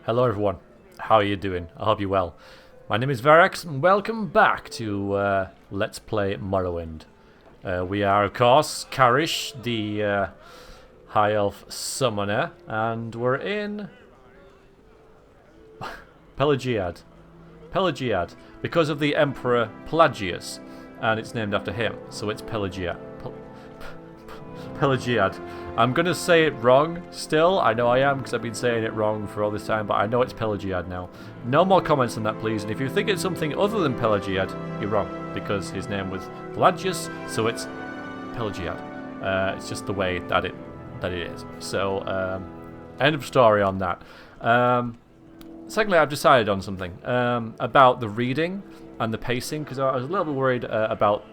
Hello everyone, how are you doing? I hope you're well. My name is Veriax and welcome back to Let's Play Morrowind. We are of course Karish, the High Elf Summoner, and we're in Pelagiad. Pelagiad, because of the Emperor Pelagius, and it's named after him, so it's Pelagiad. Pelagiad. I'm going to say it wrong still. I know I am because I've been saying it wrong for all this time, but I know it's Pelagiad now. No more comments on that, please. And if you think it's something other than Pelagiad, you're wrong because his name was Pelagius, so it's Pelagiad. It's just the way that it is. So, end of story on that. Secondly, I've decided on something about the reading and the pacing because I was a little bit worried about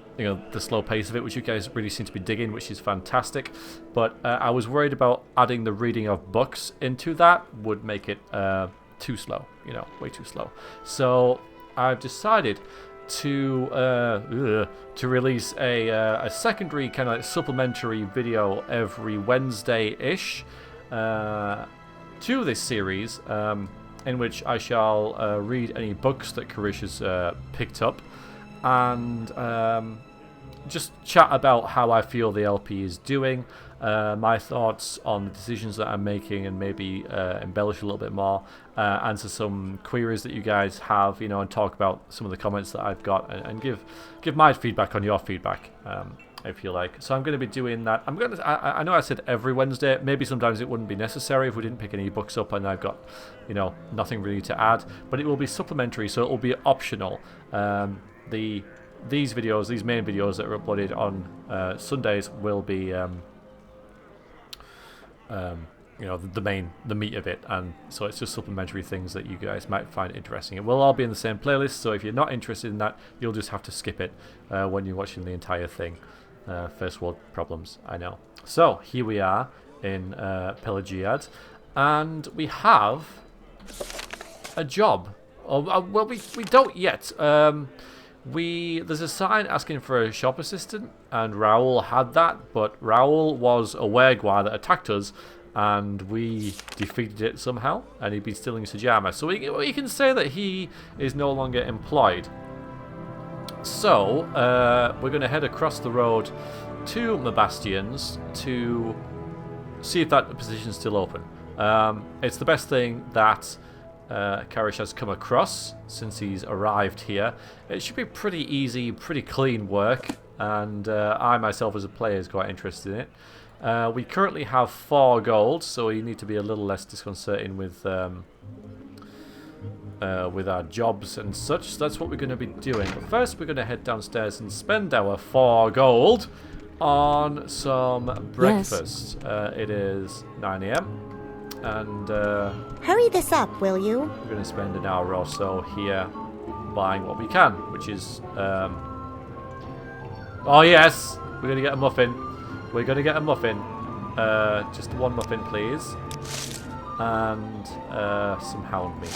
the slow pace of it, which you guys really seem to be digging, which is fantastic. But I was worried about adding the reading of books into that would make it too slow, way too slow. So I've decided to release a secondary kind of supplementary video every Wednesday-ish to this series, in which I shall read any books that Karish has picked up and just chat about how I feel the LP is doing, my thoughts on the decisions that I'm making, and maybe embellish a little bit more, answer some queries that you guys have, and talk about some of the comments that I've got, and give my feedback on your feedback, if you like. So I'm going to be doing that. I know I said every Wednesday. Maybe sometimes it wouldn't be necessary if we didn't pick any books up and I've got, nothing really to add. But it will be supplementary, so it will be optional. These main videos that are uploaded on Sundays will be, the meat of it, and so it's just supplementary things that you guys might find interesting. It will all be in the same playlist, so if you're not interested in that, you'll just have to skip it when you're watching the entire thing. First world problems, I know. So here we are in Pelagiad, and we have a job. Well, we don't yet. There's a sign asking for a shop assistant, and Raoul had that, but Raoul was a wergwar that attacked us, and we defeated it somehow, and he'd been stealing Sajama. So we can say that he is no longer employed. So, we're going to head across the road to Mabastion's to see if that position's still open. It's the best thing that Karish has come across since he's arrived here. It should be pretty easy, pretty clean work, and I myself as a player is quite interested in it. We currently have 4 gold, so we need to be a little less disconcerting with our jobs and such. So that's what we're going to be doing. But first we're going to head downstairs and spend our 4 gold on some breakfast. Yes. It is 9 AM. And hurry this up, will you? We're going to spend an hour or so here buying what we can, which is oh yes, we're going to get a muffin. We're going to get a muffin. Just 1 muffin, please, and some hound meat.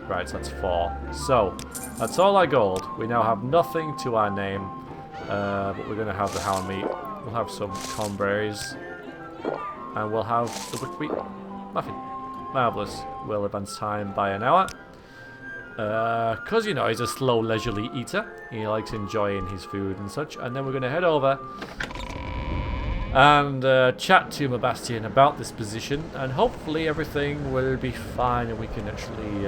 Right, so that's 4. So that's all our gold. We now have nothing to our name, but we're going to have the hound meat. We'll have some cornberries, and we'll have the wheat muffin. Marvellous. We'll advance time by an hour. Because, he's a slow, leisurely eater. He likes enjoying his food and such. And then we're going to head over and chat to Mabastion about this position. And hopefully everything will be fine and we can actually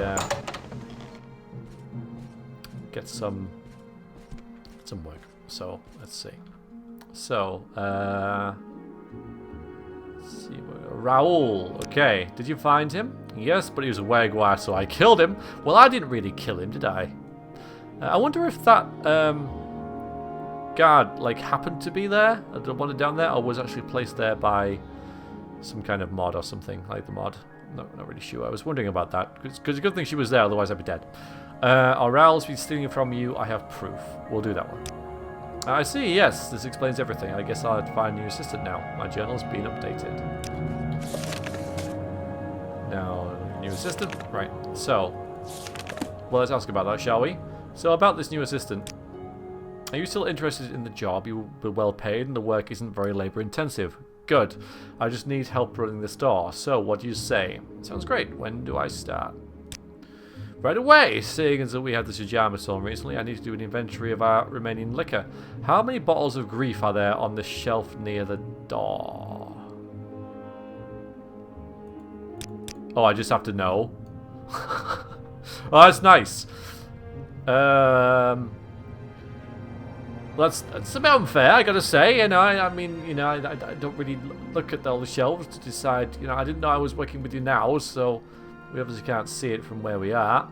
get some work. So, let's see. So, let's see. Raoul. Okay. Did you find him? Yes, but he was a wergwar, so I killed him. Well, I didn't really kill him, did I? I wonder if that guard happened to be there, the one down there, or was actually placed there by some kind of mod or something, like the mod. Not really sure. I was wondering about that, because it's a good thing she was there, otherwise I'd be dead. Raoul's been stealing it from you. I have proof. We'll do that one. I see, yes, this explains everything. I guess I'll find a new assistant now. My journal's been updated. Now, new assistant. Right, so, well, let's ask about that, shall we? So, about this new assistant. Are you still interested in the job? You will be well paid and the work isn't very labour intensive. Good. I just need help running the store. So, what do you say? Sounds great. When do I start? Right away! Seeing as that we had the Sujama Storm recently, I need to do an inventory of our remaining liquor. How many bottles of grief are there on the shelf near the door? Oh, I just have to know. Oh, that's nice. That's a bit unfair, I gotta say. You know, I mean, you know, I don't really look at all the shelves to decide. You know, I didn't know I was working with you now, so we obviously can't see it from where we are.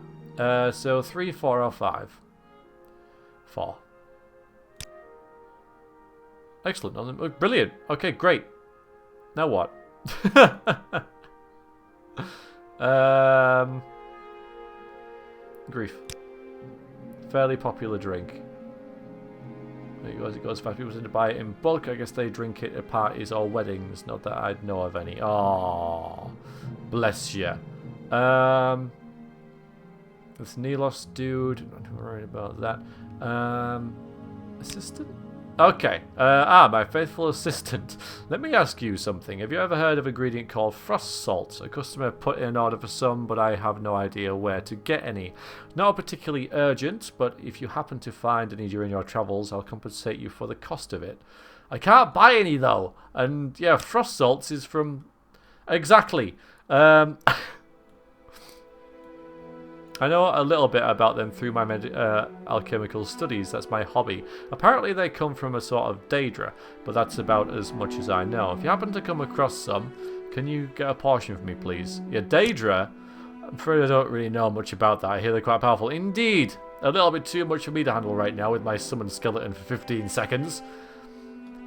So 3, 4, or 5. 4. Excellent. Brilliant. Okay, great. Now what? Grief. Fairly popular drink. It goes fast. People tend to buy it in bulk. I guess they drink it at parties or weddings. Not that I'd know of any. Oh, bless you. This Nelos dude. Not too worried about that. Assistant? Okay. My faithful assistant. Let me ask you something. Have you ever heard of an ingredient called frost salt? A customer put in an order for some, but I have no idea where to get any. Not particularly urgent, but if you happen to find any during your travels, I'll compensate you for the cost of it. I can't buy any, though. And, yeah, frost salts is from... Exactly. I know a little bit about them through my alchemical studies. That's my hobby. Apparently they come from a sort of Daedra, but that's about as much as I know. If you happen to come across some, can you get a portion for me, please? Yeah, Daedra? I'm afraid I don't really know much about that. I hear they're quite powerful. Indeed! A little bit too much for me to handle right now with my summoned skeleton for 15 seconds.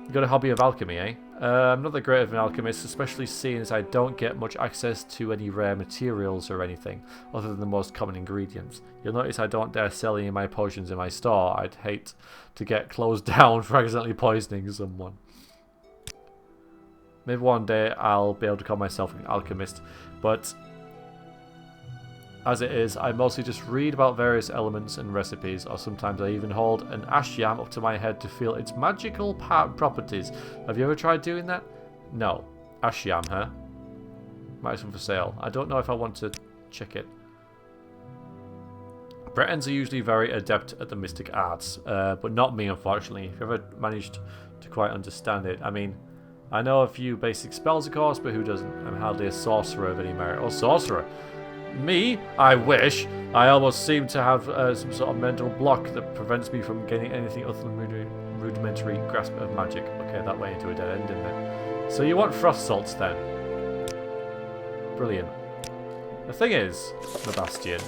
You got a hobby of alchemy, eh? I'm not that great of an alchemist, especially seeing as I don't get much access to any rare materials or anything, other than the most common ingredients. You'll notice I don't dare sell any of my potions in my store. I'd hate to get closed down for accidentally poisoning someone. Maybe one day I'll be able to call myself an alchemist, but as it is, I mostly just read about various elements and recipes, or sometimes I even hold an ash yam up to my head to feel its magical properties. Have you ever tried doing that? No. Ash yam, huh? Might have some for sale. I don't know if I want to check it. Bretons are usually very adept at the mystic arts, but not me, unfortunately. If you ever managed to quite understand it. I mean, I know a few basic spells, of course, but who doesn't? I'm hardly a sorcerer of any merit. Or sorcerer. Me? I wish. I almost seem to have some sort of mental block that prevents me from getting anything other than rudimentary grasp of magic. Okay, that went into a dead end, didn't it? So you want frost salts then? Brilliant. The thing is, the Bastion.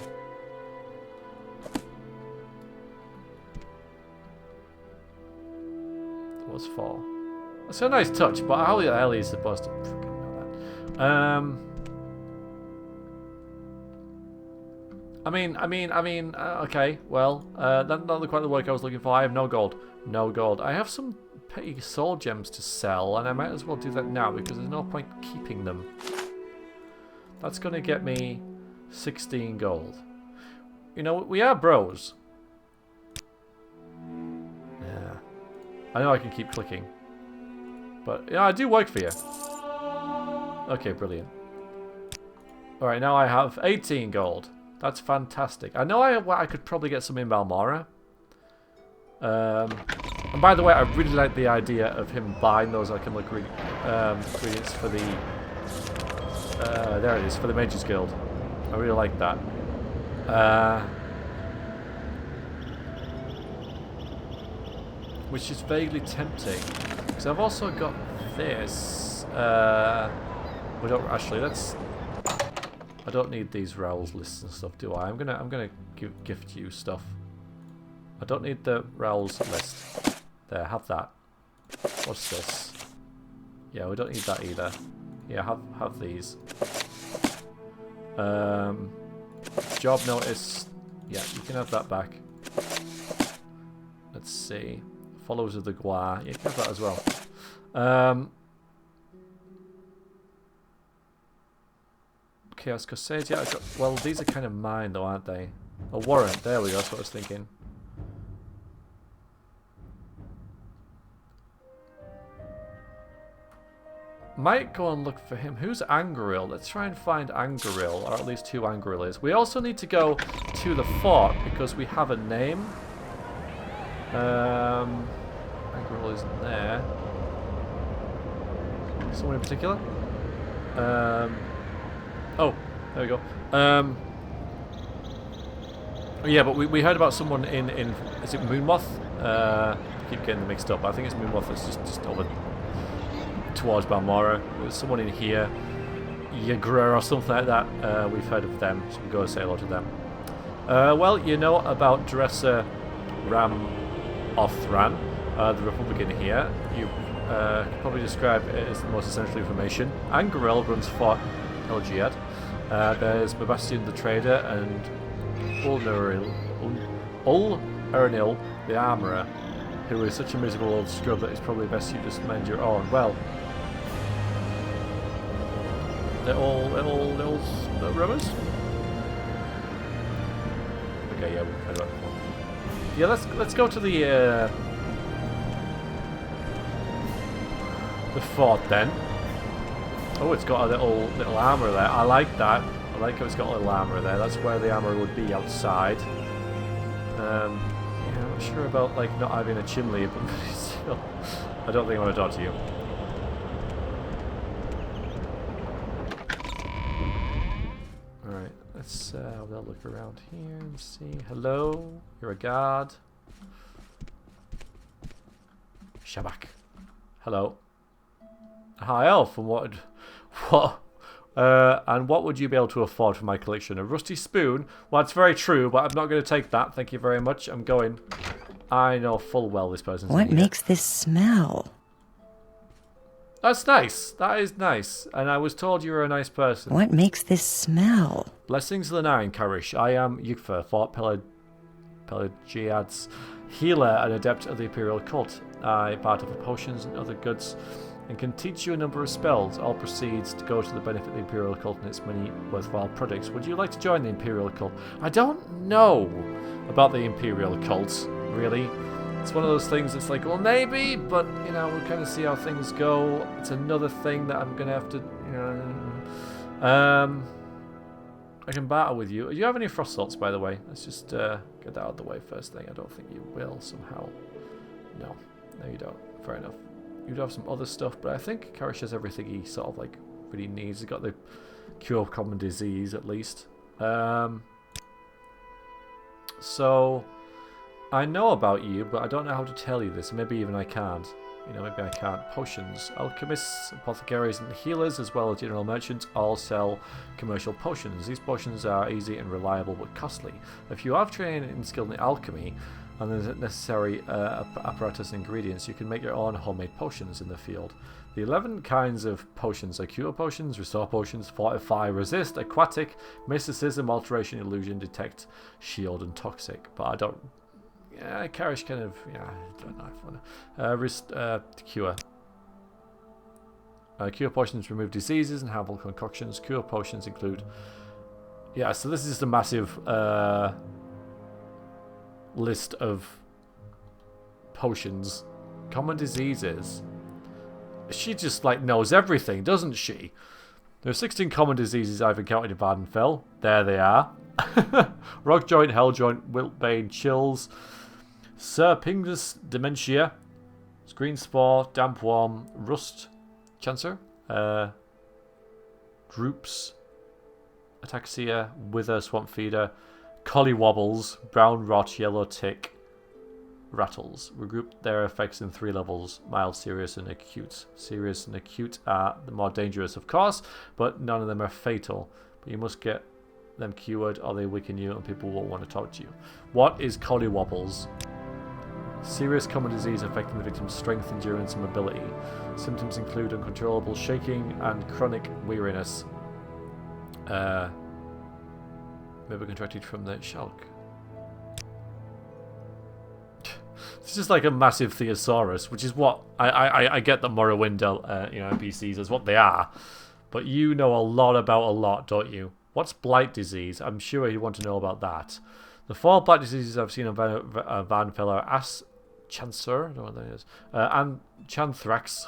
What's for? That's a nice touch, but how the hell are you supposed to freaking know that? Okay, well, that's not quite the work I was looking for. I have no gold. No gold. I have some petty soul gems to sell, and I might as well do that now, because there's no point keeping them. That's going to get me 16 gold. You know, we are bros. Yeah. I know I can keep clicking. But, you know, I do work for you. Okay, brilliant. Alright, now I have 18 gold. That's fantastic. I know I could probably get some in Balmora. And by the way, I really like the idea of him buying those alchemical ingredients for the... there it is, for the Mages Guild. I really like that. Which is vaguely tempting. Because I've also got this. We don't actually. Let's. I don't need these roles lists and stuff, do I? I'm gonna gift you stuff. I don't need the roles list. There, have that. What's this? Yeah, we don't need that either. Yeah, have these. Job notice. Yeah, you can have that back. Let's see. Followers of the Gua. Yeah, you can have that as well. Chaos Crusades. Yeah, well, these are kind of mine though, aren't they? A warrant. There we go. That's what I was thinking. Might go and look for him. Who's Angeril? Let's try and find Angeril, or at least who Angeril is. We also need to go to the fort because we have a name. Angeril isn't there. Someone in particular? Oh, there we go. Yeah, but we heard about someone in is it Moonmoth? I keep getting them mixed up. I think it's Moonmoth that's just over towards Balmora. There's someone in here, Yagra or something like that. We've heard of them, so we go and say hello to them. Well, you know about Dresser Ram Othran, the Republican here. You could probably describe it as the most essential information. Angerel runs Fort Elgiad. There's Babastian the Trader and Ul-Ernil the Armourer, who is such a miserable old scrub that it's probably best you just mend your own. Well, little rubbers. Okay, yeah, we've heard about it before. Yeah, let's go to the fort then. Oh, it's got a little armor there. I like that. I like how it's got a little armor there. That's where the armor would be outside. Yeah, I'm not sure about like not having a chimney, but still, I don't think I want to talk to you. All right, let's have a look around here and see. Hello, you're a guard. Shabak. Hello. High elf, and what would you be able to afford for my collection? A rusty spoon? Well, it's very true, but I'm not going to take that. Thank you very much. I'm going. I know full well this person's What makes this smell? That's nice. That is nice. And I was told you were a nice person. What makes this smell? Blessings of the Nine, Karish. I am Yugfa, Fort Pelagiad's healer and adept of the Imperial cult. I part of the potions and other goods, and can teach you a number of spells. All proceeds to go to the benefit of the Imperial cult and its many worthwhile products. Would you like to join the Imperial cult? I don't know about the Imperial cult, really. It's one of those things that's like, well, maybe, but, you know, we'll kind of see how things go. It's another thing that I'm going to have to, you know... I can battle with you. Do you have any frost salts, by the way? Let's just get that out of the way first thing. I don't think you will, somehow. No, you don't. Fair enough. You'd have some other stuff, but I think Karish has everything he sort of like really needs. He's got the cure of common disease at least. So I know about you, but I don't know how to tell you this. Maybe even I can't. You know, maybe I can't. Potions. Alchemists, apothecaries, and healers, as well as general merchants, all sell commercial potions. These potions are easy and reliable, but costly. If you have training and skill in alchemy, and the necessary apparatus and ingredients, you can make your own homemade potions in the field. The 11 kinds of potions are cure potions, restore potions, fortify, resist, aquatic, mysticism, alteration, illusion, detect, shield, and toxic. But I don't... Yeah, Karish kind of... Yeah, I don't know if I want to... cure. Cure potions remove diseases and harmful concoctions. Cure potions include... Yeah, so this is just a massive... list of potions. Common diseases. She just like knows everything, doesn't she? There are 16 common diseases I've encountered in Vardenfell. There they are. Rock joint, hell joint, wiltbane, chills, serpingus, dementia, screen spore, damp worm, rust, chancer, droops, ataxia, wither, swamp feeder, collywobbles, brown rot, yellow tick, rattles. We group their effects in 3 levels: mild, serious, and acute. Serious and acute are the more dangerous, of course, but none of them are fatal. But you must get them cured or they weaken you and people won't want to talk to you. What is collywobbles? Serious common disease affecting the victim's strength, endurance, and mobility. Symptoms include uncontrollable shaking and chronic weariness. Maybe contracted from the Shulk. It's just like a massive thesaurus, which is what I get that Morrowind, NPCs is what they are. But you know a lot about a lot, don't you? What's blight disease? I'm sure you want to know about that. The 4 blight diseases I've seen on Vardenfell are Chancer, I don't know what that is, and Chanthrax,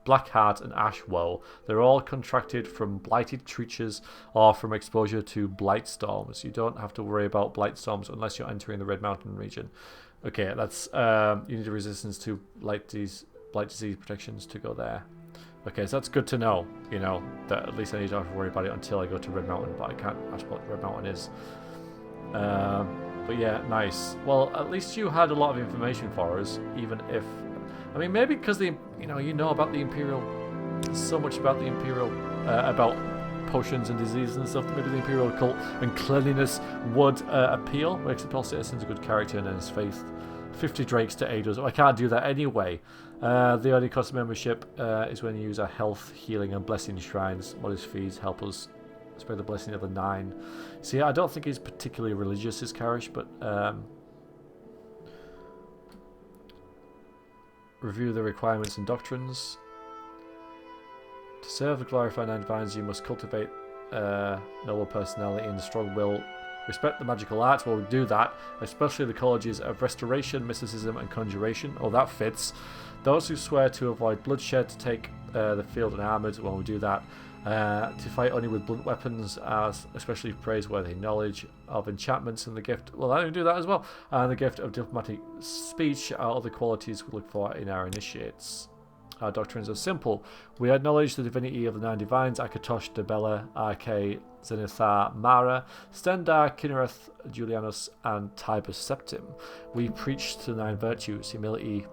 Blackheart, and Ashwoe. They're all contracted from blighted creatures or from exposure to blight storms. You don't have to worry about blight storms unless you're entering the Red Mountain region. Okay, that's you need a resistance to blight disease protections to go there. Okay, so that's good to know, you know, that at least I need to have to worry about it until I go to Red Mountain, but I can't ask what Red Mountain is. But yeah, nice. Well, at least you had a lot of information for us, even if... I mean, maybe because you know about the Imperial... so much about the Imperial... about potions and diseases and stuff, maybe the Imperial cult and cleanliness would appeal. Makes the citizen's a good character and his faith. 50 drakes to aid us. I can't do that anyway. The only cost of membership is when you use our health, healing, and blessing shrines. Modest fees help us spread the blessing of the 9. See, I don't think he's particularly religious, is Karish, but review the requirements and doctrines. To serve the glorified 9 divines, you must cultivate noble personality and strong will. Respect the magical arts. Well, we do that, especially the colleges of restoration, mysticism, and conjuration. Oh, that fits. Those who swear to avoid bloodshed, to take the field unarmoured. Well, we do that. To fight only with blunt weapons, as especially praiseworthy knowledge of enchantments and the gift. Well, I do that as well. And the gift of diplomatic speech are other qualities we look for in our initiates. Our doctrines are simple. We acknowledge the divinity of the 9 divines, Akatosh, Debella, Arke, Zenithar, Mara, Stendar, Kinnereth, Julianus, and Tibus Septim. We preach to the 9 virtues, humility.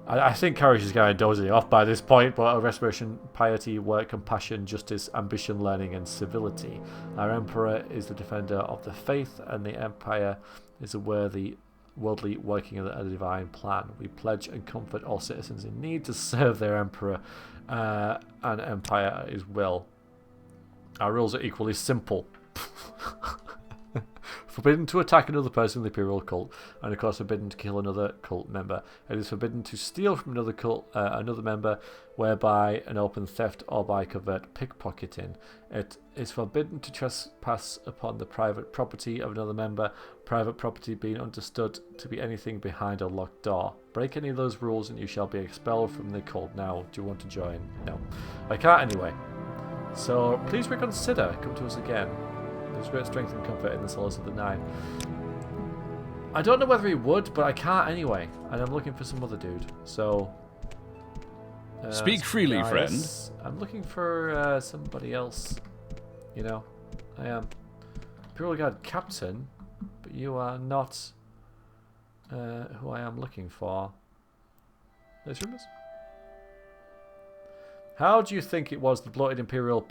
I think Karish is kind of dozing off by this point, but a respiration, piety, work, compassion, justice, ambition, learning, and civility. Our Emperor is the defender of the faith, and the Empire is a worthy worldly working of a divine plan. We pledge and comfort all citizens in need to serve their Emperor and Empire as well. Our rules are equally simple. Forbidden to attack another person in the Imperial cult, and of course forbidden to kill another cult member. It is forbidden to steal from another cult, another member, whereby an open theft or by covert pickpocketing. It is forbidden to trespass upon the private property of another member, private property being understood to be anything behind a locked door. Break any of those rules and you shall be expelled from the cult. Now, do you want to join? No. I can't anyway. So please reconsider. Come to us again. There's great strength and comfort in the solace of the 9. I don't know whether he would, but I can't anyway. And I'm looking for some other dude. So... speak freely, friend. I'm looking for somebody else. You know, I am Imperial Guard Captain, but you are not who I am looking for. Those rumors? How do you think it was the bloated Imperial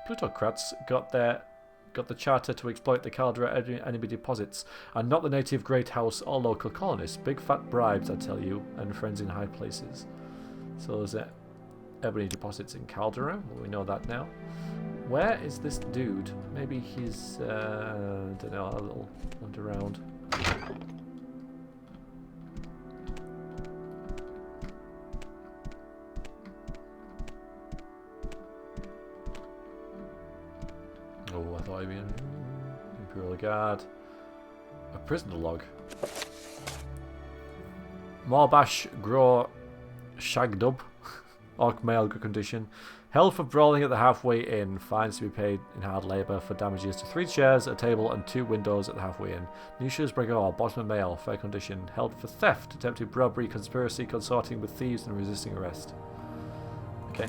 plutocrats got the charter to exploit the Caldera enemy deposits, and not the native great house or local colonists? Big fat bribes, I tell you, and friends in high places. So there's ebony deposits in Caldera. Well, we know that now. Where is this dude? Maybe he's, I don't know, a little wander around. Oh, I thought I'd be in Imperial Guard. A prisoner log. Morbash Gro Shagdub. Orc male, good condition. Held for brawling at the halfway inn. Fines to be paid in hard labour for damages to 3 chairs, a table, and 2 windows at the halfway inn. Nishas Bregor, bottom male, fair condition. Held for theft, attempted robbery, conspiracy, consorting with thieves, and resisting arrest. Okay.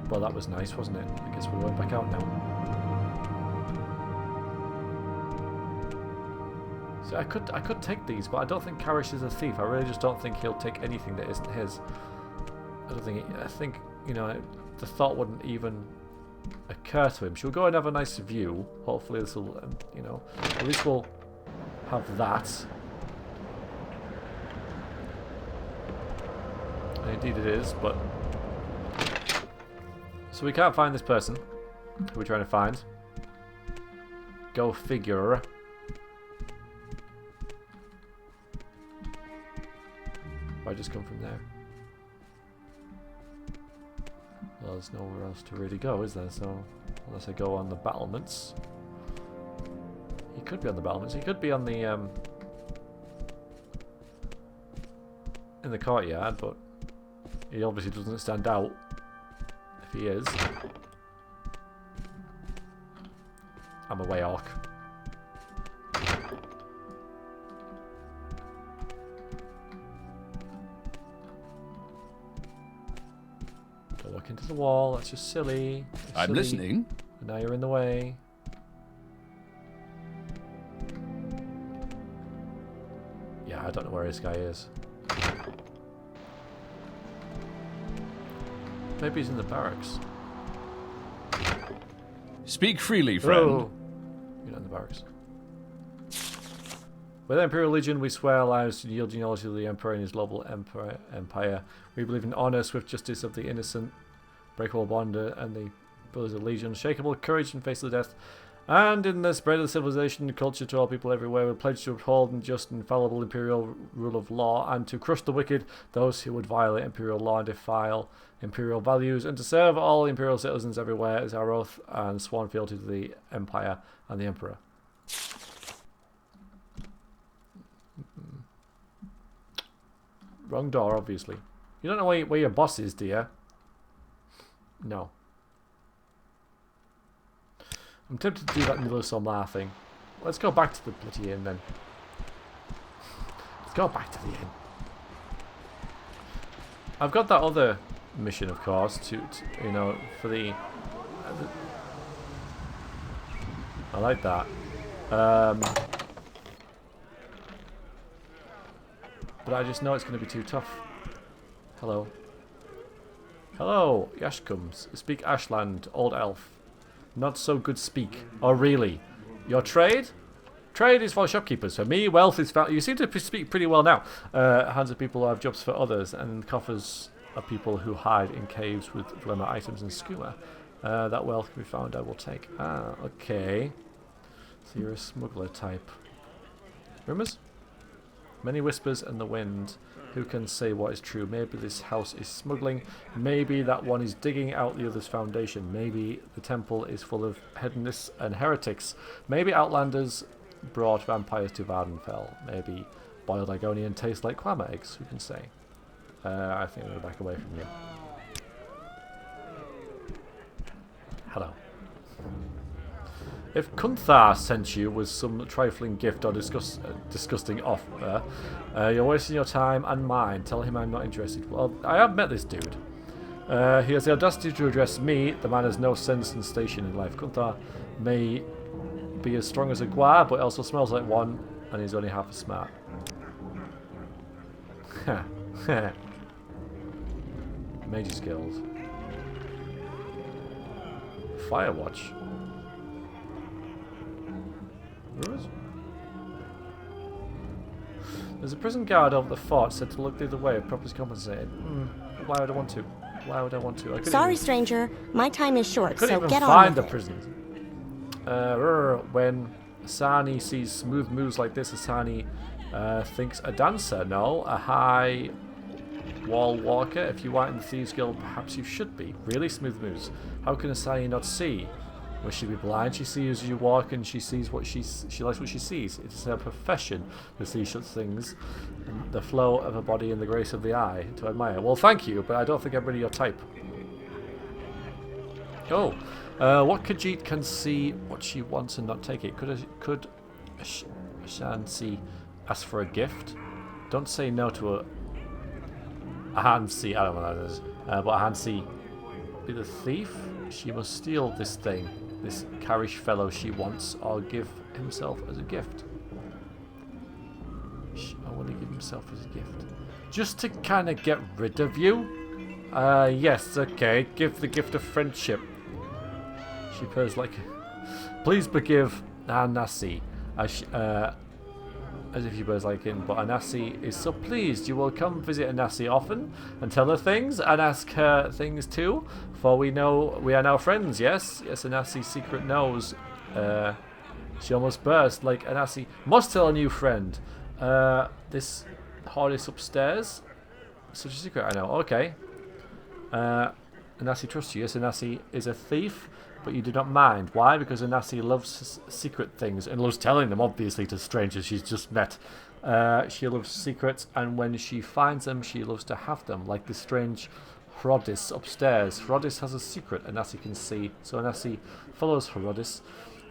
Well, that was nice, wasn't it? I guess we're going back out now. So I could take these, but I don't think Karish is a thief. I really just don't think he'll take anything that isn't his. I think, you know, the thought wouldn't even occur to him. She'll go and have a nice view. Hopefully this will, you know, at least we'll have that. And indeed it is, but... So we can't find this person who we're trying to find. Go figure. I just come from there. Well, there's nowhere else to really go, is there? So, unless I go on the battlements. He could be on the battlements. He could be on the in the courtyard, but he obviously doesn't stand out if he is. I'm away, orc. Don't look into the wall. That's just silly. I'm listening. Now you're in the way. Yeah, I don't know where this guy is. Maybe he's in the barracks. Speak freely, friend. Oh. You're not in the barracks. With the Imperial Legion, we swear our lives to yield genealogy to the Emperor and his global empire. We believe in honour, swift justice of the innocent, breakable bond, and the brothers of Legion, unshakable courage in face of death, and in the spread of civilization and culture to all people everywhere. We pledge to uphold and just infallible Imperial rule of law, and to crush the wicked, those who would violate Imperial law and defile Imperial values, and to serve all Imperial citizens everywhere is our oath and sworn fealty to the Empire and the Emperor. Wrong door, obviously. You don't know where your boss is, do you? No. I'm tempted to do that Nilo Somlar thing. Let's go back to the bloody inn then. Let's go back to the inn. I've got that other mission, of course, to you know, for the I like that. But I just know it's going to be too tough. Hello. Hello, Yashkums. Speak Ashland, old elf. Not so good speak. Oh, really? Your trade? Trade is for shopkeepers. For me, wealth is found. You seem to speak pretty well now. Hands of people who have jobs for others, and coffers of people who hide in caves with glamour items and skewer. That wealth can be found, I will take. Ah, okay. So you're a smuggler type. Rumours? Many whispers in the wind. Who can say what is true? Maybe this house is smuggling. Maybe that one is digging out the other's foundation. Maybe the temple is full of hedonists and heretics. Maybe outlanders brought vampires to Vardenfell. Maybe boiled Igonian tastes like clamor eggs. Who can say? I think I'm going to back away from you. Hello. If Kunthar sent you with some trifling gift or disgusting offer, you're wasting your time and mine. Tell him I'm not interested. Well, I have met this dude. He has the audacity to address me. The man has no sense and station in life. Kunthar may be as strong as a guar, but also smells like one, and he's only half as smart. Major skills. Firewatch. There's a prison guard over the fort said to look the other way if properly compensated. Why would I want to? Why would I want to? Sorry, stranger. My time is short, so get on with it. Couldn't even find the prisons. When Asani sees smooth moves like this, Asani thinks a dancer. No, a high wall walker. If you aren't in the Thieves Guild, perhaps you should be. Really smooth moves. How can Asani not see? Will she be blind? She sees you walk and she sees what she likes what she sees. It is her profession to see such things. The flow of her body and the grace of the eye to admire. Well, thank you, but I don't think I'm really your type. Oh, what Khajiit can see what she wants and not take it? Could Shansi ask for a gift? Don't say no to a Hansi. I don't know what that is. But a Hansi be the thief? She must steal this thing. This Karish fellow she wants, or give himself as a gift. I want to give himself as a gift. Just to kind of get rid of you? Yes, okay. Give the gift of friendship. She purrs like... Please forgive Anasi. As if she purrs like him, but Anasi is so pleased. You will come visit Anasi often and tell her things and ask her things too. For we know we are now friends, yes? Yes, Anasi's secret knows. She almost burst like Anasi. Must tell a new friend. This horde is upstairs. Such a secret, I know. Okay. Anasi trusts you. Yes, Anasi is a thief. but you do not mind. Why? Because Anassi loves secret things and loves telling them, obviously, to strangers she's just met. She loves secrets, and when she finds them, she loves to have them, like the strange Herodis upstairs. Herodis has a secret Anassi can see, so Anassi follows Herodis,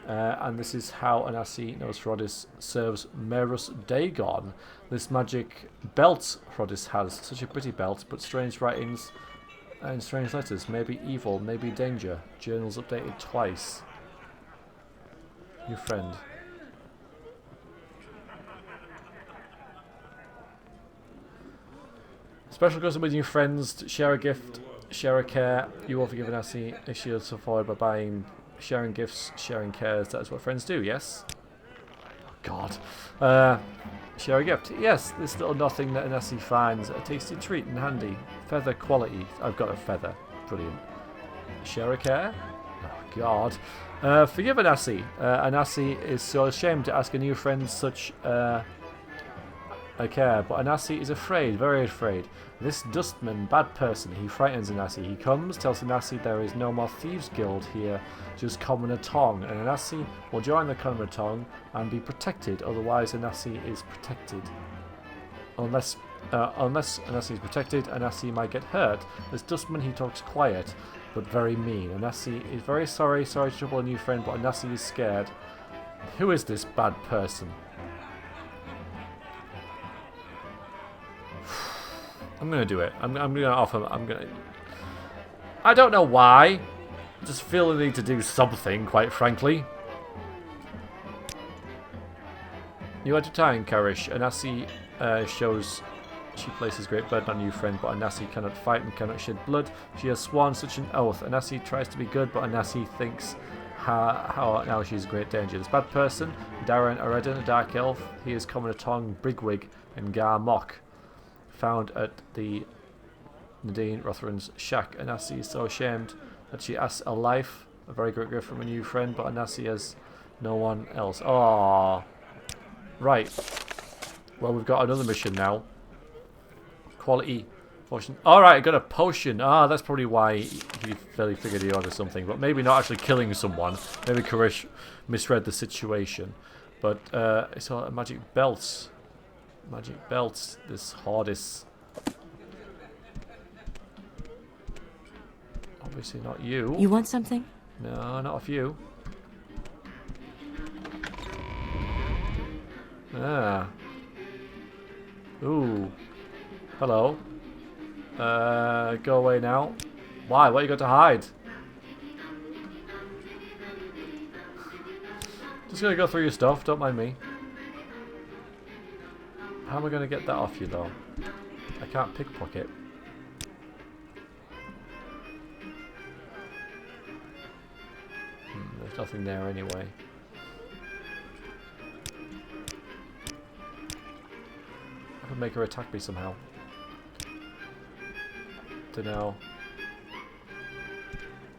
and this is how Anassi knows Herodis serves Merus Dagon. This magic belt Herodis has, such a pretty belt, but strange writings and strange letters, maybe evil, maybe danger. Journals updated twice. New friend. Special custom with new friends. Share a gift, share a care. You will forgive Anassi if she is followed by buying, sharing gifts, sharing cares. That is what friends do, yes? Oh, God. Share a gift. Yes, this little nothing that Anassi finds. A tasty treat and handy. Feather quality. I've got a feather. Brilliant. Share a care. Oh, God. Forgive Anassi. Anassi is so ashamed to ask a new friend such a care, but Anassi is afraid, very afraid. This dustman, bad person, he frightens Anassi. He comes, tells Anassi there is no more Thieves Guild here, just Commoner Tong, and Anassi will join the Commoner Tong and be protected, otherwise Anassi is protected. Unless Anassi is protected, Anassi might get hurt. This dustman, he talks quiet, but very mean. Anassi is very sorry to trouble a new friend, but Anassi is scared. Who is this bad person? I'm gonna do it. I'm gonna offer. I don't know why. I just feel the need to do something, quite frankly. You enter time, Karish. Anassi shows she places great burden on new friend, but Anassi cannot fight and cannot shed blood. She has sworn such an oath. Anassi tries to be good, but Anassi thinks how now she's a great danger. This bad person, Darren Aredin, a dark elf. He is Commoner Tong, Brigwig, and Gar Mok. Found at the Nadine Rothran's shack. Anassi is so ashamed that she asks a life, a very great gift from a new friend, but Anassi has no one else. Aww. Right. Well, we've got another mission now. Quality potion. Alright, I got a potion. That's probably why he fairly figured he ordered something, but maybe not actually killing someone. Maybe Karish misread the situation. But it's all magic belts. Magic belts, this Hordis. Obviously not you. You want something? No, not off you. Ooh. Hello. Go away now. Why? What you got to hide? Just gonna go through your stuff, don't mind me. How am I going to get that off you, though? I can't pickpocket. There's nothing there anyway. I could make her attack me somehow. Dunno.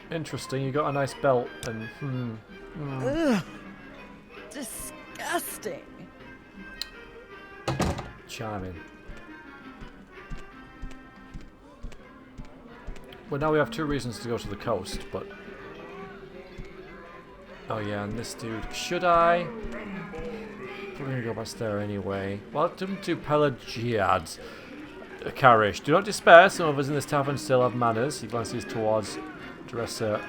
Interesting, you got a nice belt and Ugh. Disgusting. Charming. Well, now we have two reasons to go to the coast, but... Oh yeah, and this dude... Should I? We're gonna go past there anyway. Welcome to Pelagiad. Karish. Do not despair, some of us in this tavern still have manners. He glances towards dresser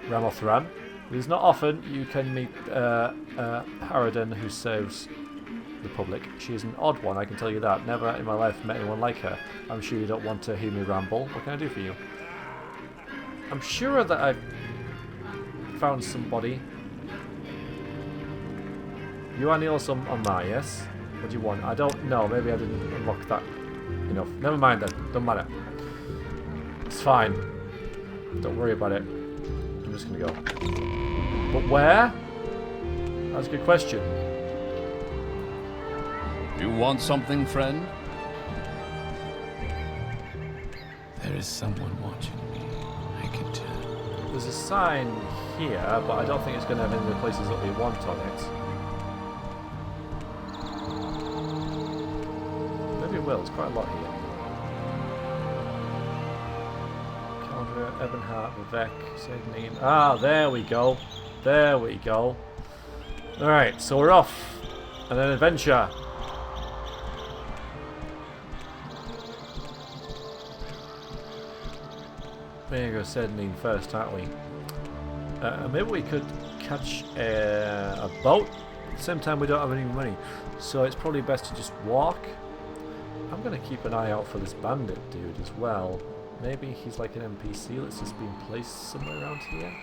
Ramothran. It is not often you can meet Harridan who serves the public. She is an odd one, I can tell you that. Never in my life met anyone like her. I'm sure you don't want to hear me ramble. What can I do for you? I'm sure that I've found somebody. You are Niels on my, yes? What do you want? I don't know. Maybe I didn't unlock that enough. Never mind then. Don't matter. It's fine. Don't worry about it. I'm just gonna go. But where? That's a good question. You want something, friend? There is someone watching me. I can tell. There's a sign here, but I don't think it's going to have any of the places that we want on it. Maybe it will. It's quite a lot here. Ebonheart, Vivek, Sydney. Ah, there we go. There we go. Alright, so we're off on an adventure. We're going to go Sydney first, aren't we? Maybe we could catch a boat. At the same time, we don't have any money. So it's probably best to just walk. I'm going to keep an eye out for this bandit dude as well. Maybe he's like an NPC that's just been placed somewhere around here.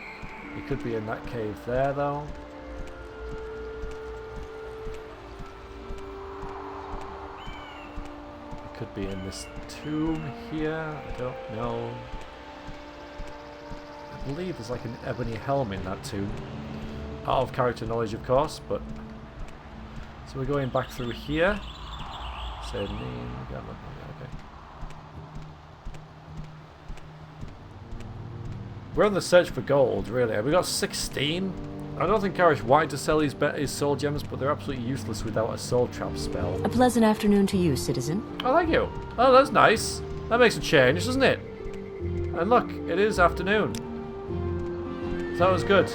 He could be in that cave there, though. He could be in this tomb here. I don't know. I believe there's like an ebony helm in that tomb. Out of character knowledge, of course, but... So we're going back through here. Okay. We're on the search for gold, really. We got 16. I don't think Karish wanted to sell his soul gems, but they're absolutely useless without a soul trap spell. A pleasant afternoon to you, citizen. Oh, thank you. Oh, that's nice. That makes a change, doesn't it? And look, it is afternoon. So that was good.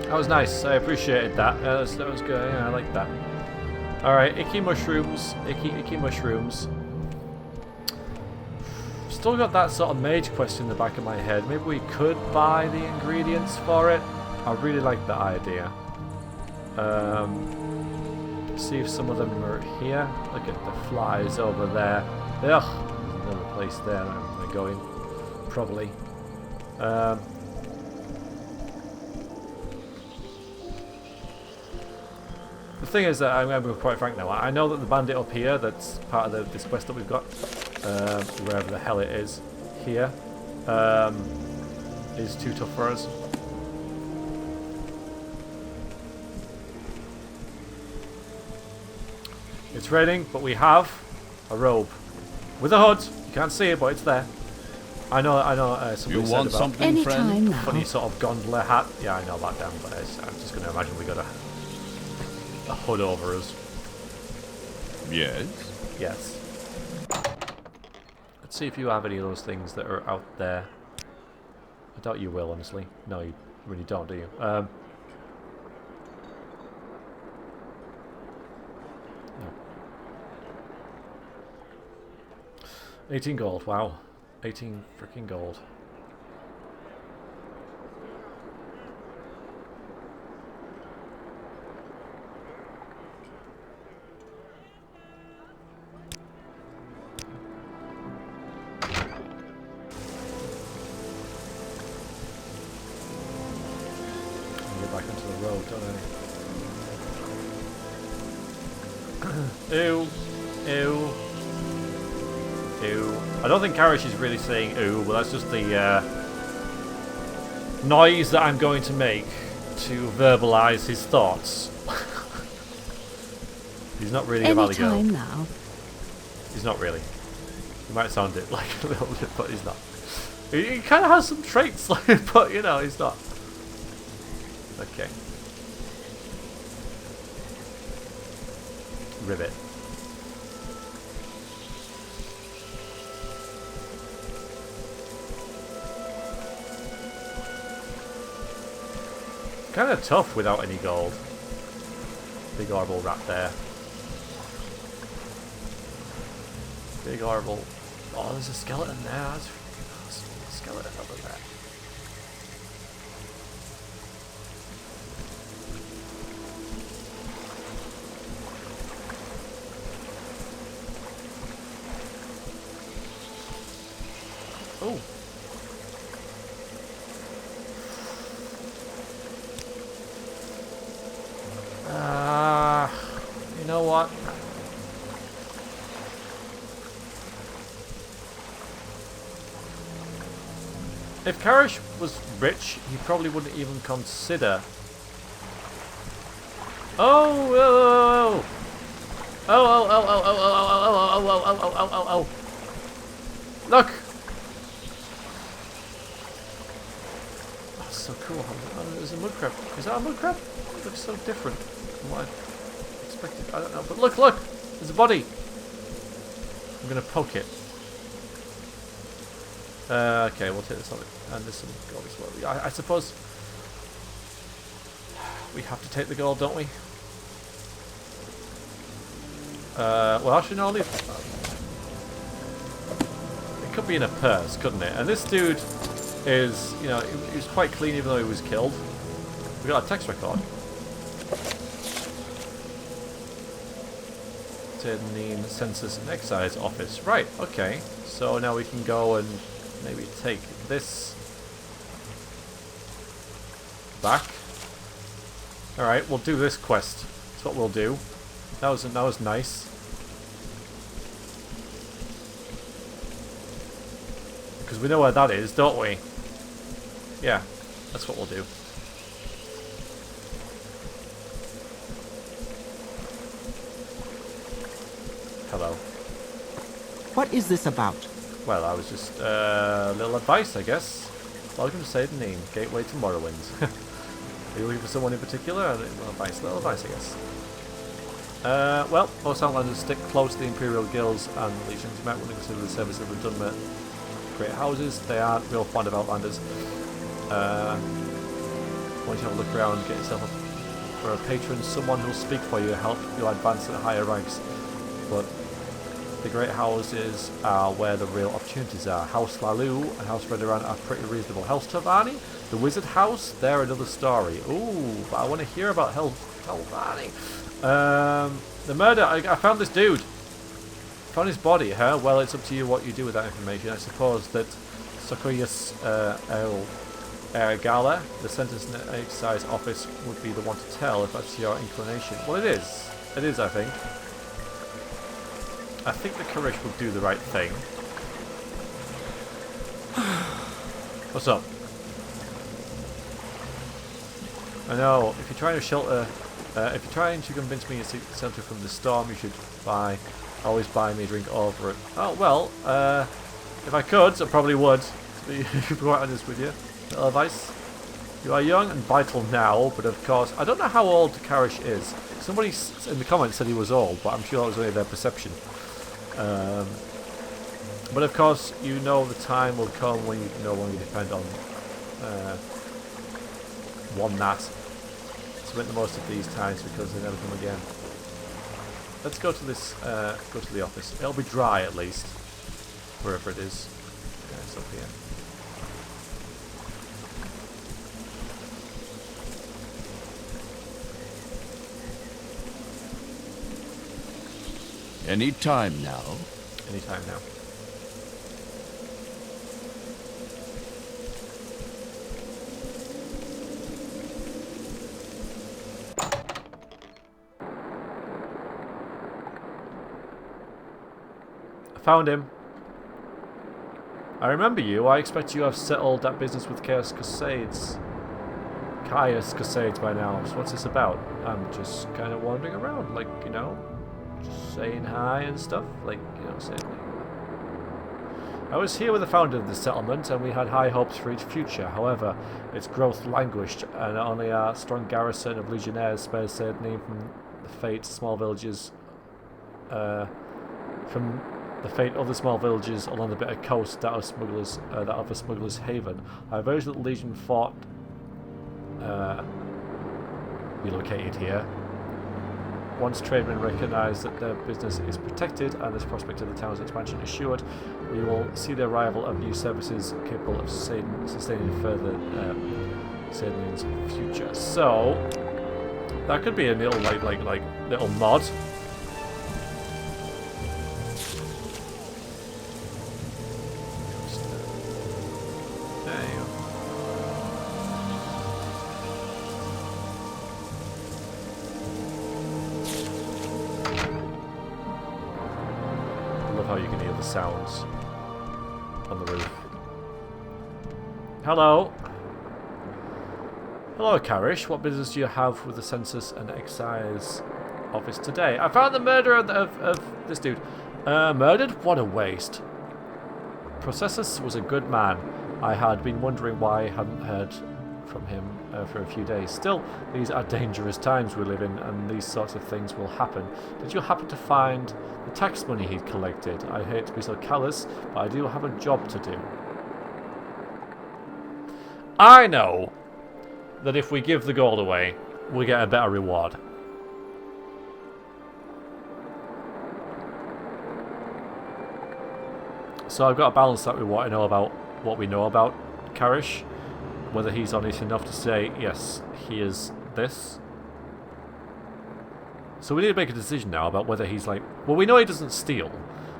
That was nice. I appreciated that. That was good. Yeah, I like that. Alright, icky mushrooms. Icky mushrooms. Still got that sort of mage quest in the back of my head. Maybe we could buy the ingredients for it. I really like that idea. See if some of them are here. Look at the flies over there. Ugh, there's another place there that I'm going to go in. Probably. The thing is that I'm going to be quite frank now. I know that the bandit up here, that's part of this quest that we've got, wherever the hell it is, here, is too tough for us. It's raining, but we have a robe with a hood. You can't see it, but it's there. I know. Somebody You want said about something, Anytime friend? now. funny sort of gondola hat. Yeah, I know about them, but I'm just going to imagine we got a hood over us. Yes. Yes. Let's see if you have any of those things that are out there. I doubt you will, honestly. No, you really don't, do you? No. 18 gold, wow. 18 freaking gold. Back onto the road, don't I? Ew. Ew. Ew. I don't think Karish is really saying ooh, but that's just the noise that I'm going to make to verbalise his thoughts. He's not really a valley girl. Anytime now. He's not really. He might sound it like a little bit, but he's not. He kind of has some traits, but you know, he's not. Okay. Ribbit. Kind of tough without any gold. Big horrible rat there. Big horrible. Oh, there's a skeleton there. That's freaking awesome. Skeleton over there. Oh. You know what? If Karish was rich, he probably wouldn't even consider. Oh! Oh! Look! That's so cool. Oh, there's a mud crab. Is that a mud crab? It looks so different from what I expected. I don't know. But look! There's a body. I'm going to poke it. Okay, we'll take this on. And there's some gold as well. I suppose we have to take the gold, don't we? Well, actually, no, leave. It could be in a purse, couldn't it? And this dude is, you know, he was quite clean even though he was killed. We got a text record. Name Census and Excise office. Right, okay. So now we can go and maybe take this back. Alright, we'll do this quest. That's what we'll do. That was nice. Because we know where that is, don't we? Yeah, that's what we'll do. Hello. What is this about? Well, I was just a little advice, I guess. Welcome to Say the Name, Gateway to Morrowind. Are you looking for someone in particular? A little advice, I guess. Well, most Outlanders stick close to the Imperial guilds and legions. You might want to consider the service of redundant great houses. They aren't real fond of Outlanders. Once you have a look around, get yourself for a patron, someone who'll speak for you, help you advance at higher ranks. But the great houses are where the real opportunities are. House Lalu and House Redoran are pretty reasonable. House Telvanni, the Wizard House, they're another story. Ooh, but I want to hear about Telvanni. The murder, I found this dude. Found his body, huh? Well, it's up to you what you do with that information. I suppose that Sokoyas El Gala, the Census and Excise office, would be the one to tell if that's your inclination. Well, it is. It is, I think. I think the Karish will do the right thing. What's up? I know, if you're trying to shelter, if you're trying to convince me to shelter from the storm, you should always buy me a drink over it. Oh, well, if I could, I probably would, to be quite honest with you. Little advice. You are young and vital now, but of course, I don't know how old Karish is. Somebody in the comments said he was old, but I'm sure that was only their perception. But of course, you know the time will come when you no longer depend on one nat. So make the most of these times because they never come again. Let's go to this. Go to the office. It'll be dry at least, wherever it is. Yeah, it's up here. Any time now. Anytime now. I found him. I remember you. I expect you have settled that business with Caius Crusades by now. So what's this about? I'm just kind of wandering around, like, you know, just saying hi and stuff, like, you know, saying like. I was here with the founder of the settlement, and we had high hopes for its future. However, its growth languished, and only a strong garrison of legionnaires spared said name from the fate small villages, from the fate of the small villages along the bitter coast that of a smuggler's haven. I urged that the legion fought relocated here. Once tradesmen recognise that their business is protected and this prospect of the town's expansion assured, we will see the arrival of new services capable of sustaining further Saiden's future. So that could be a little like little mod. Sounds on the roof. Hello. Hello, Karish. What business do you have with the Census and Excise office today? I found the murderer of this dude. Murdered? What a waste. Processus was a good man. I had been wondering why I hadn't heard from him for a few days. Still, these are dangerous times we live in, and these sorts of things will happen. Did you happen to find the tax money he'd collected? I hate to be so callous, but I do have a job to do. I know that if we give the gold away, we get a better reward. So I've got to balance that with what I know about what we know about Karish. Whether he's honest enough to say, yes, he is this. So we need to make a decision now about whether he's like... Well, we know he doesn't steal.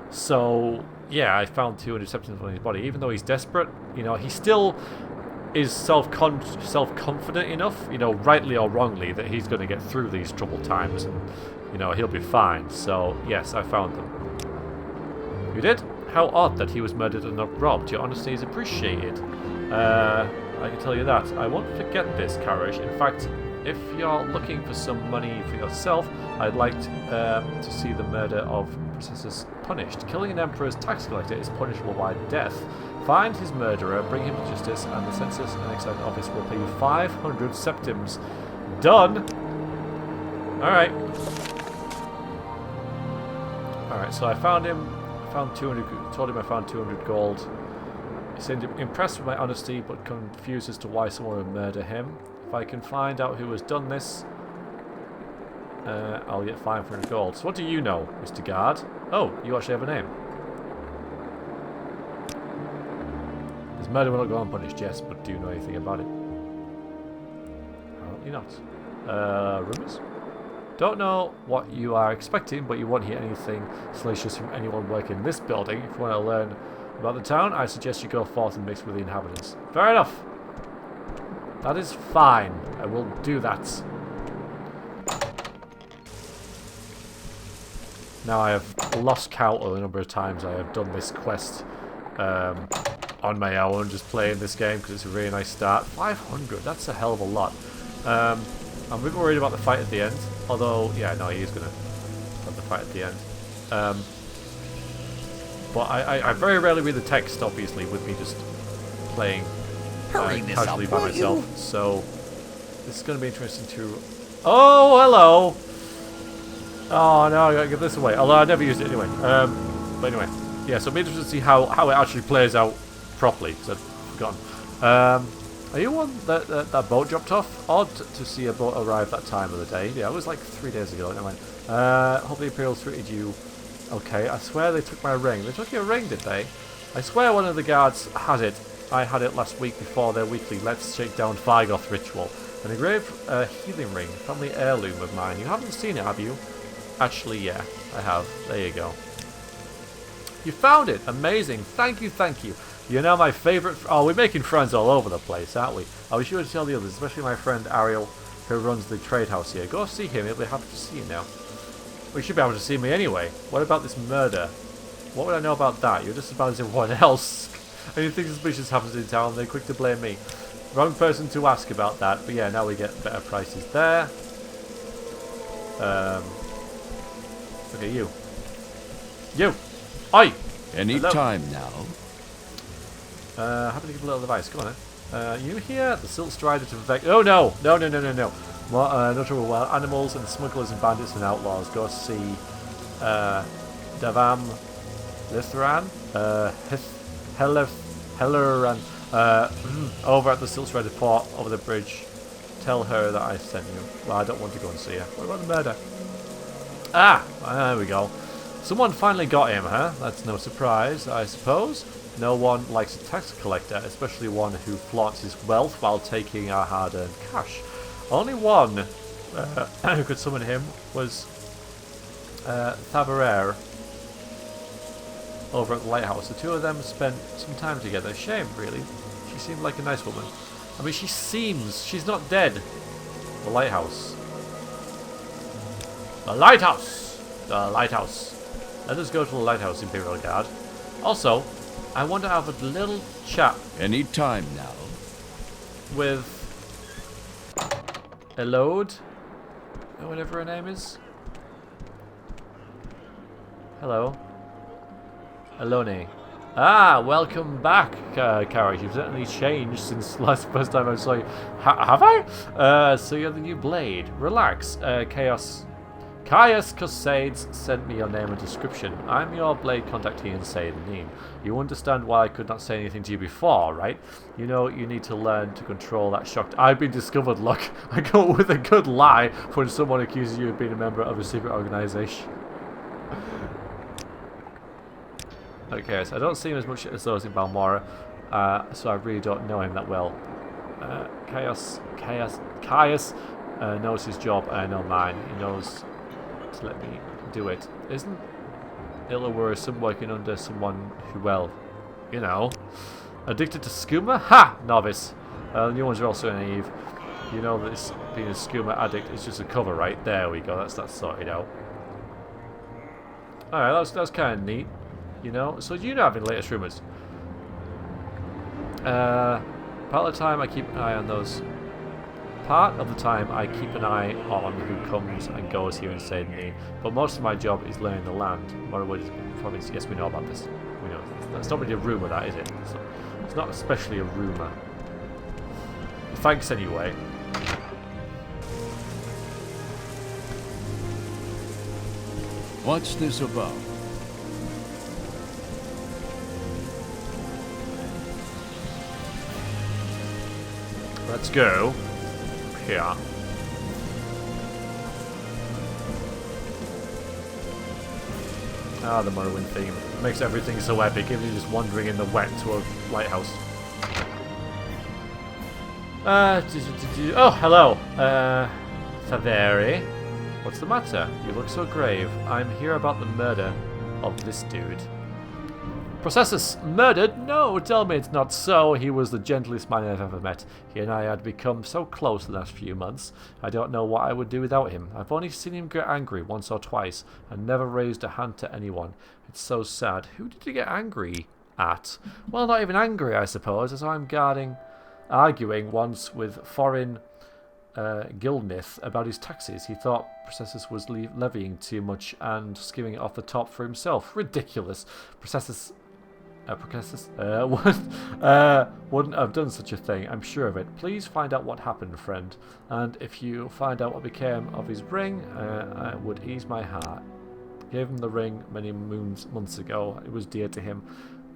So, yeah, I found 200 substance on his body. Even though he's desperate, you know, he still is self-confident enough, you know, rightly or wrongly, that he's going to get through these troubled times. And, you know, he'll be fine. So, yes, I found them. You did? How odd that he was murdered and not robbed. Your honesty is appreciated. I can tell you that. I won't forget this, Karish. In fact, if you're looking for some money for yourself, I'd like to see the murder of Census punished. Killing an emperor's tax collector is punishable by death. Find his murderer, bring him to justice, and the Census and Excise Office will pay you 500 septims. Done! Alright. Alright, so I found him. I found 200. Told him I found 200 gold. He seemed impressed with my honesty, but confused as to why someone would murder him. If I can find out who has done this, I'll get 500 gold. So what do you know, Mr. Guard? Oh, you actually have a name. His murder will not go unpunished, yes, but do you know anything about it? Apparently not. Rumours? Don't know what you are expecting, but you won't hear anything salacious from anyone working in this building. If you want to learn about the town, I suggest you go forth and mix with the inhabitants. Fair enough. That is fine. I will do that. Now I have lost count of the number of times I have done this quest on my own, just playing this game because it's a really nice start. 500, that's a hell of a lot. I'm a bit worried about the fight at the end. Although, yeah, no, he is going to have the fight at the end. But I very rarely read the text, obviously, with me just playing casually by myself. So, this is going to be interesting to... Oh, hello! Oh, no, I got to give this away. Although I never used it anyway. But anyway, yeah, so I'm interested to see how it actually plays out properly, because I've forgotten. Are you on that boat dropped off? Odd to see a boat arrive that time of the day. Yeah, it was like 3 days ago. Never mind. Hope the Imperial treated you okay. I swear they took my ring. They took your ring, did they? I swear one of the guards had it. I had it last week before their weekly Let's Shake Down Fargoth ritual. An engraved healing ring, family heirloom of mine. You haven't seen it, have you? Actually, yeah, I have. There you go. You found it. Amazing. Thank you, thank you. You're now my favourite... Oh, we're making friends all over the place, aren't we? I was sure to tell the others, especially my friend Ariel, who runs the trade house here. Go see him. He'll be happy to see you now. Well, you should be able to see me anyway. What about this murder? What would I know about that? You're just about as everyone else. Anything suspicious happens in town, they're quick to blame me. Wrong person to ask about that. But yeah, now we get better prices there. Look at you. You! Oi! Any time now. Happy to give a little advice. Go on then. You hear the Silt Strider to Vex. Oh no! No. Notable wild animals and smugglers and bandits and outlaws. Go see Davam Lithran, Helleran, over at the Silt Strider port over the bridge. Tell her that I sent you. Well, I don't want to go and see her. What about the murder? Ah! There we go. Someone finally got him, huh? That's no surprise, I suppose. No one likes a tax collector, especially one who flaunts his wealth while taking our hard-earned cash. Only one who could summon him was Thabarer over at the lighthouse. The two of them spent some time together. Shame, really. She seemed like a nice woman. I mean, she seems. She's not dead. The lighthouse. The lighthouse! The lighthouse. Let us go to the lighthouse, Imperial Guard. Also, I want to have a little chat. Any time now. With Elode, or whatever her name is. Hello. Elone. Ah, welcome back, Karish. You've certainly changed since first time I saw you. Have I? So you're the new blade. Relax. Chaos Caius Cusades sent me your name and description. I'm your blade contact here in Sedanine. You understand why I could not say anything to you before, right? You know you need to learn to control that shock. I've been discovered, look. I go with a good lie when someone accuses you of being a member of a secret organization. Okay, so I don't see him as much as those in Balmora, so I really don't know him that well. Caius knows his job and I know mine. He knows to let me do it. Isn't it worrisome working under someone who, well, you know, addicted to skooma? Ha! Novice. The new ones are also naive. You know that this being a skooma addict is just a cover, right? There we go. That's sorted out. Alright, that's kind of neat. You know, so you know having latest rumours. Part of the time I keep an eye on those. Part of the time I keep an eye on who comes and goes here in Sedanine, but most of my job is learning the land. Morrowind province, yes, we know about this. We know that's not really a rumour, that is it? It's not especially a rumour. Thanks anyway. What's this about? Let's go here. Ah, the Morrowind theme makes everything so epic, even just wandering in the wet to a lighthouse. Oh, hello. Faveri. What's the matter? You look so grave. I'm here about the murder of this dude. Processus murdered? No, tell me it's not so. He was the gentlest man I've ever met. He and I had become so close the last few months. I don't know what I would do without him. I've only seen him get angry once or twice and never raised a hand to anyone. It's so sad. Who did he get angry at? Well, not even angry, I suppose, as I'm arguing once with foreign Gildnith about his taxes. He thought Processus was levying too much and skimming it off the top for himself. Ridiculous. Processus wouldn't have done such a thing, I'm sure of it. Please find out what happened, friend. And if you find out what became of his ring, it would ease my heart. Gave him the ring many months ago. It was dear to him.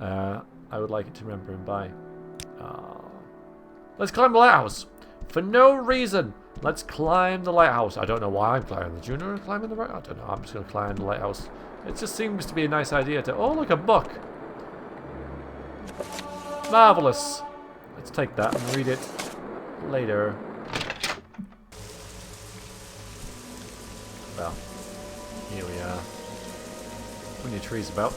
I would like it to remember him by. Let's climb the lighthouse. For no reason. Let's climb the lighthouse. I don't know why I'm climbing the junior climbing the right. I don't know. I'm just going to climb the lighthouse. It just seems to be a nice idea to. Oh, look, a book. Marvelous. Let's take that and read it later. Well, here we are. Plenty of trees about.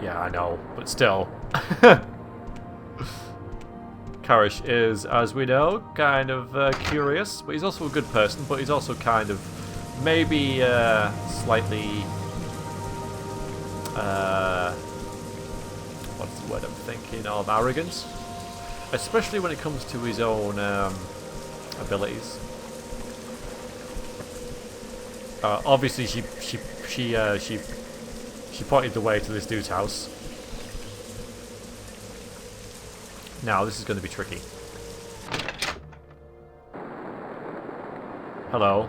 Yeah, I know, but still. Karish is, as we know, kind of curious, but he's also a good person, but he's also kind of maybe slightly what's the word I'm thinking of? Arrogant, especially when it comes to his own abilities. Obviously, she pointed the way to this dude's house. Now this is going to be tricky. Hello.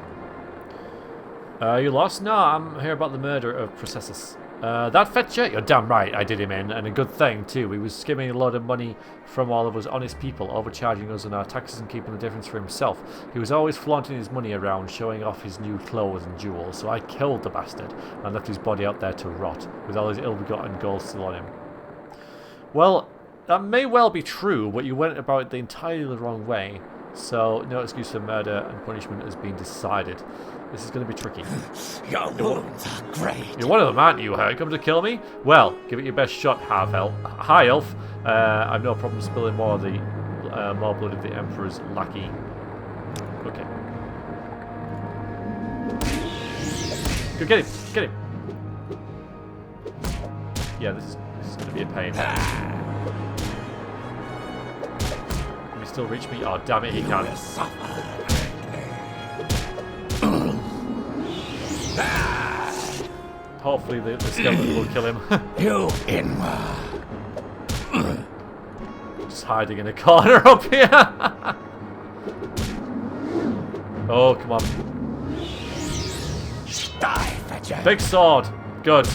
You lost? No, I'm here about the murder of Processus. That fetcher? You're damn right, I did him in, and a good thing too. He was skimming a lot of money from all of us honest people, overcharging us on our taxes and keeping the difference for himself. He was always flaunting his money around, showing off his new clothes and jewels, so I killed the bastard and left his body out there to rot, with all his ill-begotten gold still on him. Well, that may well be true, but you went about it the entirely wrong way, so no excuse for murder and punishment has been decided. This is going to be tricky. Your wounds are great. You're one of them, aren't you? Come to kill me? Well, give it your best shot, half-elf. High elf. I've no problem spilling more of the more blood of the Emperor's lackey. Okay. Go get him! Get him! Yeah, this is going to be a pain. Can he still reach me? Oh, damn it, he can. Hopefully the skeleton will kill him. You inward. Just hiding in a corner up here. Oh, come on. Die, fetcher. Big sword. Good.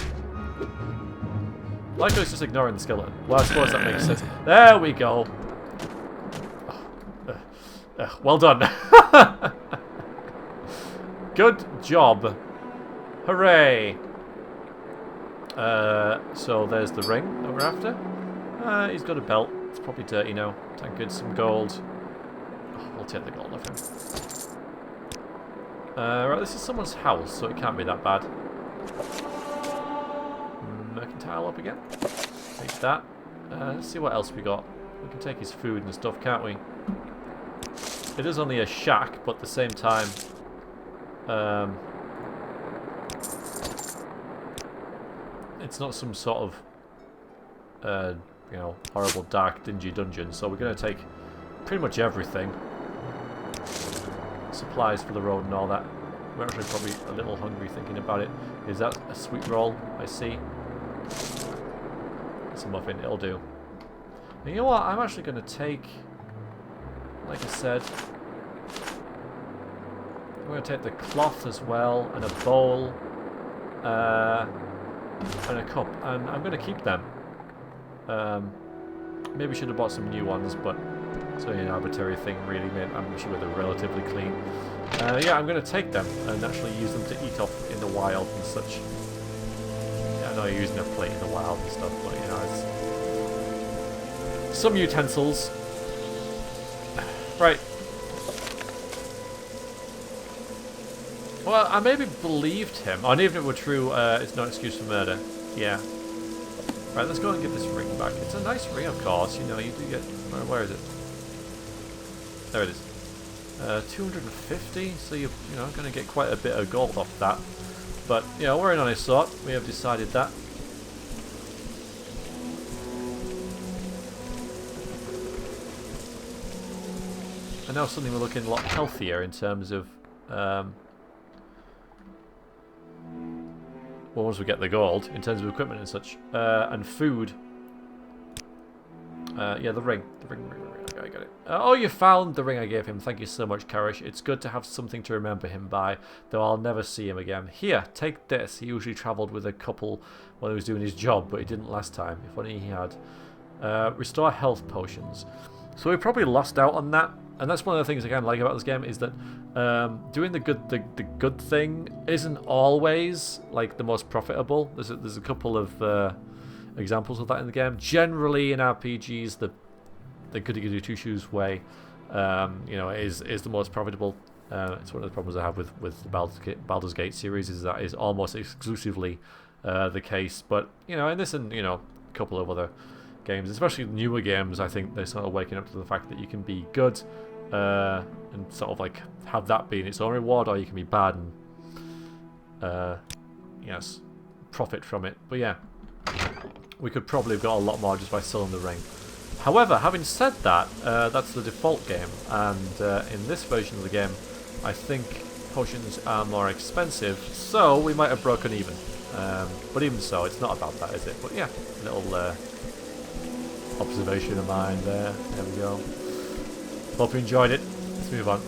Like I was just ignoring the skeleton. Well, I suppose that makes sense. There we go. Well done. Good job. Hooray. So there's the ring that we're after. He's got a belt. It's probably dirty now. Tankard, some gold. Oh, we'll take the gold off him. Right, this is someone's house, so it can't be that bad. Mercantile up again. Take that. Let's see what else we got. We can take his food and stuff, can't we? It is only a shack, but at the same time... it's not some sort of... you know, horrible, dark, dingy dungeon, so we're going to take pretty much everything. Supplies for the road and all that. We're actually probably a little hungry thinking about it. Is that a sweet roll? I see. It's a muffin, it'll do. And you know what? I'm actually going to take, like I said, I'm going to take the cloth as well, and a bowl, and a cup. And I'm going to keep them. Maybe should have bought some new ones, but it's only an arbitrary thing, really. I'm sure they're relatively clean. Yeah, I'm going to take them and actually use them to eat off in the wild and such. Yeah, I know you're using a plate in the wild and stuff, but you know, it's some utensils. Right. Well, I maybe believed him. Oh, and even if it were true, it's no excuse for murder. Yeah. Right, let's go and get this ring back. It's a nice ring, of course. You know, you do get... Where is it? There it is. 250, so you're going to get quite a bit of gold off that. But, you know, we're in on his sort. We have decided that. And now suddenly we're looking a lot healthier in terms of... well, once we get the gold, in terms of equipment and such, and food. Yeah, the ring. I got it. Oh, you found the ring I gave him. Thank you so much, Karish. It's good to have something to remember him by, though I'll never see him again. Here, take this. He usually travelled with a couple while he was doing his job, but he didn't last time. If only he had. Restore health potions. So we probably lost out on that. And that's one of the things, again, I like about this game, is that doing the good thing isn't always like the most profitable. There's a couple of examples of that in the game. Generally, in RPGs, the goody goody two shoes way, you know, is the most profitable. It's one of the problems I have with the Baldur's Gate series, is that is almost exclusively the case. But you know, in this and you know, a couple of other games, especially newer games, I think they're sort of waking up to the fact that you can be good and sort of like have that being its own reward, or you can be bad and yes, profit from it. But yeah, we could probably have got a lot more just by selling the ring. However, having said that, that's the default game, and in this version of the game, I think potions are more expensive, so we might have broken even. But even so, it's not about that, is it? But yeah, little observation of mine there. There we go. Hope you enjoyed it. Let's move on.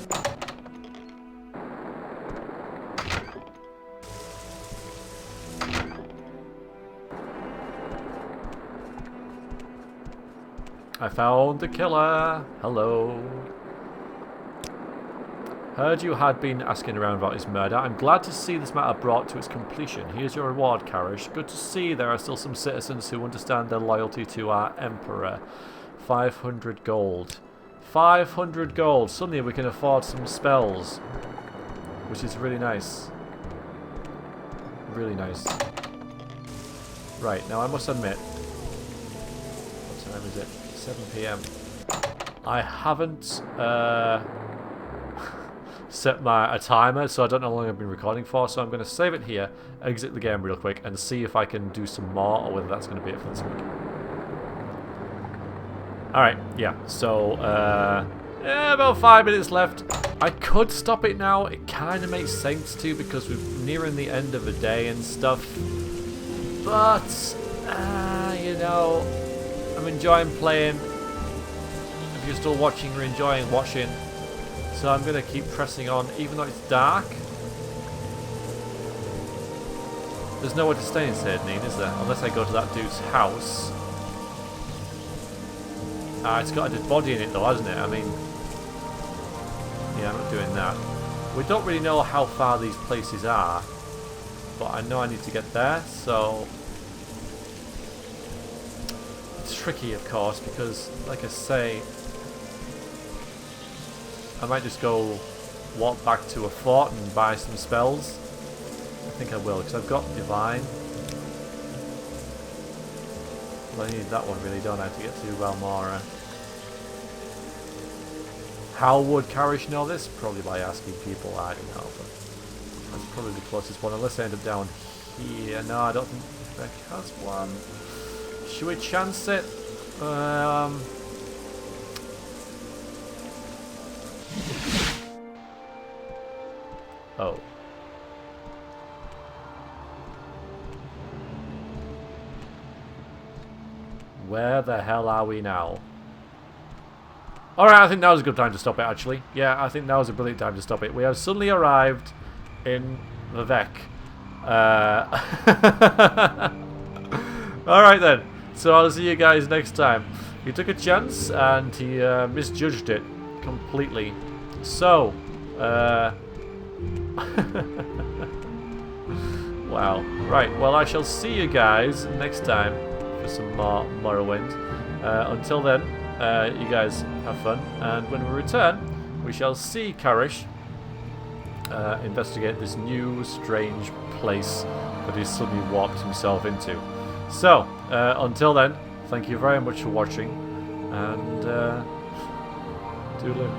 I found the killer. Hello. Heard you had been asking around about his murder. I'm glad to see this matter brought to its completion. Here's your reward, Karish. Good to see there are still some citizens who understand their loyalty to our Emperor. 500 gold. 500 gold. Suddenly we can afford some spells, which is really nice. Really nice. Right, now I must admit, what time is it? 7 PM. I haven't set a timer, so I don't know how long I've been recording for, so I'm going to save it here, exit the game real quick, and see if I can do some more, or whether that's going to be it for this week. Alright, yeah, so, about 5 minutes left. I could stop it now, it kind of makes sense to, because we're nearing the end of the day and stuff, but, you know, I'm enjoying playing. If you're still watching, you're enjoying watching. So I'm going to keep pressing on, even though it's dark. There's nowhere to stay in Sardine, is there? Unless I go to that dude's house. It's got a dead body in it though, hasn't it? I mean... yeah, I'm not doing that. We don't really know how far these places are. But I know I need to get there, so... it's tricky, of course, because, like I say... I might just go walk back to a fort and buy some spells. I think I will, because I've got Divine. Well, I need that one really, don't I, to get to Valmora. How would Karish know this? Probably by asking people, I don't know, but that's probably the closest one, unless I end up down here. No, I don't think Beck has one. Should we chance it? Oh. Where the hell are we now? Alright, I think that was a good time to stop it, actually. Yeah, I think that was a brilliant time to stop it. We have suddenly arrived in Vivek. Alright then. So I'll see you guys next time. He took a chance and he misjudged it completely. So, wow. Right, well I shall see you guys next time for some more Morrowind. Until then, you guys have fun, and when we return, we shall see Karish investigate this new, strange place that he's suddenly warped himself into. So, until then, thank you very much for watching, and toodaloo.